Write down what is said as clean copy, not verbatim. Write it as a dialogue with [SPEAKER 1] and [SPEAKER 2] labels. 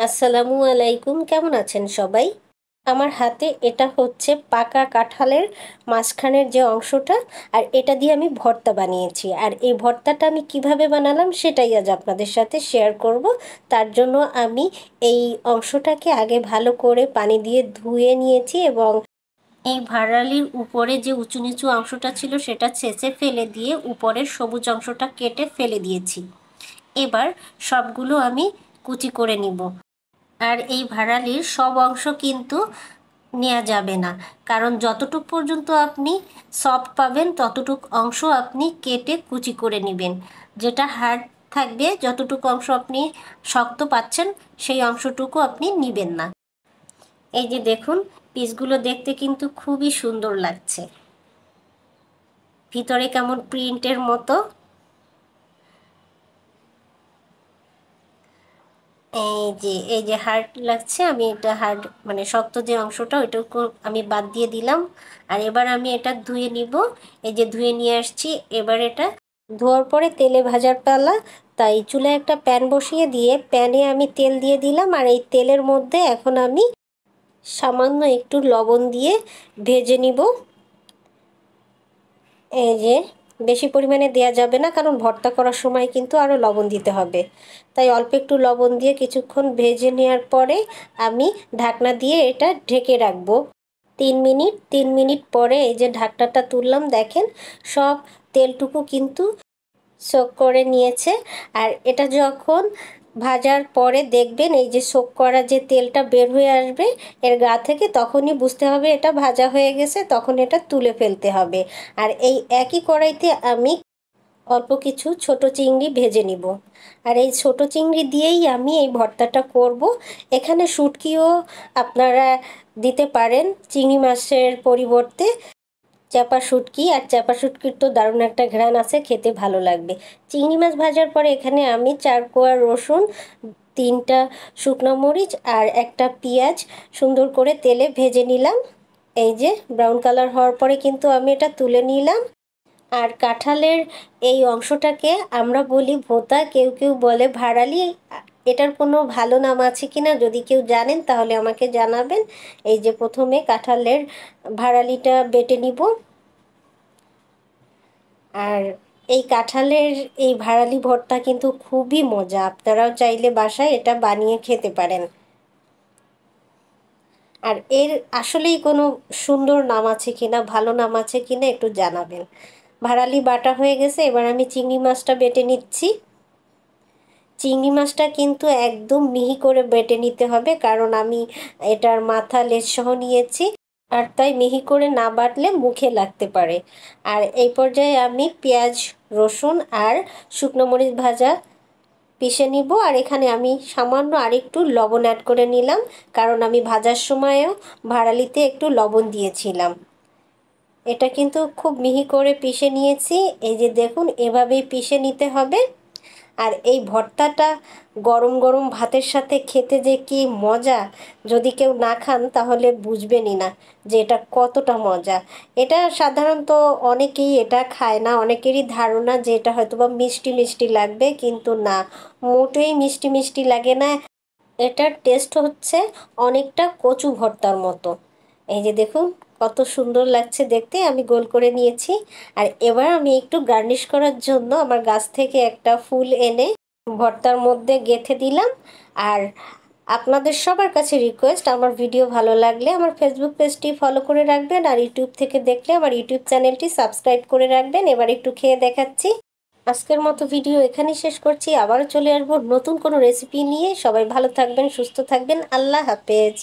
[SPEAKER 1] আসসালামু আলাইকুম, কেমন আছেন সবাই? আমার হাতে এটা হচ্ছে পাকা কাঁঠালের মাঝখানের যে অংশটা, আর এটা দিয়ে আমি ভর্তা বানিয়েছি। আর এই ভর্তাটা আমি কিভাবে বানালাম সেটাই আজ আপনাদের সাথে শেয়ার করব। তার জন্য আমি এই অংশটাকে আগে ভালো করে পানি দিয়ে ধুয়ে নিয়েছি এবং এই ভাড়ালির উপরে যে উঁচু নিচু অংশটা ছিল সেটা ছেঁচে ফেলে দিয়ে উপরের সবুজ অংশটা কেটে ফেলে দিয়েছি। এবার সবগুলো আমি কুচি করে নিব। আর এই ভাড়ালির সব অংশ কিন্তু নেওয়া যাবে না, কারণ যতটুক পর্যন্ত আপনি সফট পাবেন ততটুক অংশ আপনি কেটে কুচি করে নেবেন। যেটা হার্ড থাকবে, যতটুকু অংশ আপনি শক্ত পাচ্ছেন সেই অংশটুকু আপনি নেবেন না। এই যে দেখুন, পিসগুলো দেখতে কিন্তু খুবই সুন্দর লাগছে, ভিতরে কেমন প্রিন্টের মতো। এই যে হার্ড লাগছে, আমি এটা হার্ড মানে শক্ত যে অংশটা ওইটুকু আমি বাদ দিয়ে দিলাম। আর এবার আমি এটা ধুয়ে নিব। এই যে ধুয়ে নিয়ে আসছি। এবার এটা ধোয়ার পরে তেলে ভাজার পালা। তাই চুলায় একটা প্যান বসিয়ে দিয়ে প্যানে আমি তেল দিয়ে দিলাম। আর এই তেলের মধ্যে এখন আমি সামান্য একটু লবণ দিয়ে ভেজে নিব। এই যে বেশি পরিমাণে দেয়া যাবে না, কারণ ভর্তা করার সময় কিন্তু আরও লবণ দিতে হবে। তাই অল্প একটু লবণ দিয়ে কিছুক্ষণ ভেজে নেওয়ার পরে আমি ঢাকনা দিয়ে এটা ঢেকে রাখবো 3 মিনিট। 3 মিনিট পরে এই যে ঢাকনাটা তুললাম, দেখেন সব তেলটুকু কিন্তু সোক করে নিয়েছে। আর এটা যখন ভাজার পরে দেখবেন এই যে সোক করা যে তেলটা বের হয়ে আসবে এর গা থেকে, তখনই বুঝতে হবে এটা ভাজা হয়ে গেছে, তখন এটা তুলে ফেলতে হবে। আর এই একই কড়াইতে আমি অল্প কিছু ছোট চিংড়ি ভেজে নিব। আর এই ছোট চিংড়ি দিয়েই আমি এই ভর্তাটা করব। এখানে শুটকিও আপনারা দিতে পারেন চিংড়ি মাছের পরিবর্তে। চাপা শুটকি, আর চাপা শুটকির তো দারুণ একটা ঘ্রাণ আছে, খেতে ভালো লাগবে। চিংড়ি মাছ ভাজার পরে এখানে আমি 4 কোয়া রসুন, 3টা শুকনো মরিচ আর একটা পেঁয়াজ সুন্দর করে তেলে ভেজে নিলাম। এই যে ব্রাউন কালার হওয়ার পরে কিন্তু আমি এটা তুলে নিলাম। আর কাঁঠালের এই অংশটাকে আমরা বলি ভোঁতা, কেউ কেউ বলে ভাড়ালি। এটার কোনো ভালো নাম আছে কিনা যদি কেউ জানেন তাহলে আমাকে জানাবেন। এই যে প্রথমে কাঁঠালের ভাড়ালিটা বেটে নিব। আর এই কাঁঠালের এই ভাড়ালি ভর্তা কিন্তু খুবই মজা, আপনারাও চাইলে বাসায় এটা বানিয়ে খেতে পারেন। আর এর আসলেই কোনো সুন্দর নাম আছে কিনা, ভালো নাম আছে কিনা একটু জানাবেন। ভাড়ালি বাটা হয়ে গেছে, এবার আমি চিংড়ি মাছটা বেটে নিচ্ছি। চিংড়ি মাছটা কিন্তু একদম মিহি করে বেটে নিতে হবে, কারণ আমি এটার মাথা লেজ সহ নিয়েছি। আর তাই মিহি করে না বাটলে মুখে লাগতে পারে। আর এই পর্যায়ে আমি পেঁয়াজ, রসুন আর শুকনো মরিচ ভাজা পিষে নিব। আর এখানে আমি সামান্য আরেকটু লবণ অ্যাড করে নিলাম, কারণ আমি ভাজার সময়ও ভাড়ালিতে একটু লবণ দিয়েছিলাম। এটা কিন্তু খুব মিহি করে পিষে নিয়েছি। এই যে দেখুন, এভাবেই পিষে নিতে হবে। আর এই ভর্তাটা গরম গরম ভাতের সাথে খেতে যে কি মজা, যদি কেউ না খান তাহলে বুঝবেনই না যে এটা কতটা মজা। এটা সাধারণত অনেকেই এটা খায় না, অনেকেরই ধারণা যে এটা হয়তোবা মিষ্টি মিষ্টি লাগবে, কিন্তু না, মোটেই মিষ্টি মিষ্টি লাগে না। এটার টেস্ট হচ্ছে অনেকটা কচু ভর্তার মতো। এই যে দেখুন কত সুন্দর লাগছে দেখতে, আমি গোল করে নিয়েছি। আর এবার আমি একটু গার্নিশ করার জন্য আমার গাছ থেকে একটা ফুল এনে ভর্তার মধ্যে গেঁথে দিলাম। আর আপনাদের সবার কাছে রিকোয়েস্ট, আমার ভিডিও ভালো লাগলে আমার ফেসবুক পেজটি ফলো করে রাখবেন, আর ইউটিউব থেকে দেখলে আমার ইউটিউব চ্যানেলটি সাবস্ক্রাইব করে রাখবেন। এবার একটু খেয়ে দেখাচ্ছি। আজকের মতো ভিডিও এখানেই শেষ করছি, আবারও চলে আসবো নতুন কোনো রেসিপি নিয়ে। সবাই ভালো থাকবেন, সুস্থ থাকবেন, আল্লাহ হাফেজ।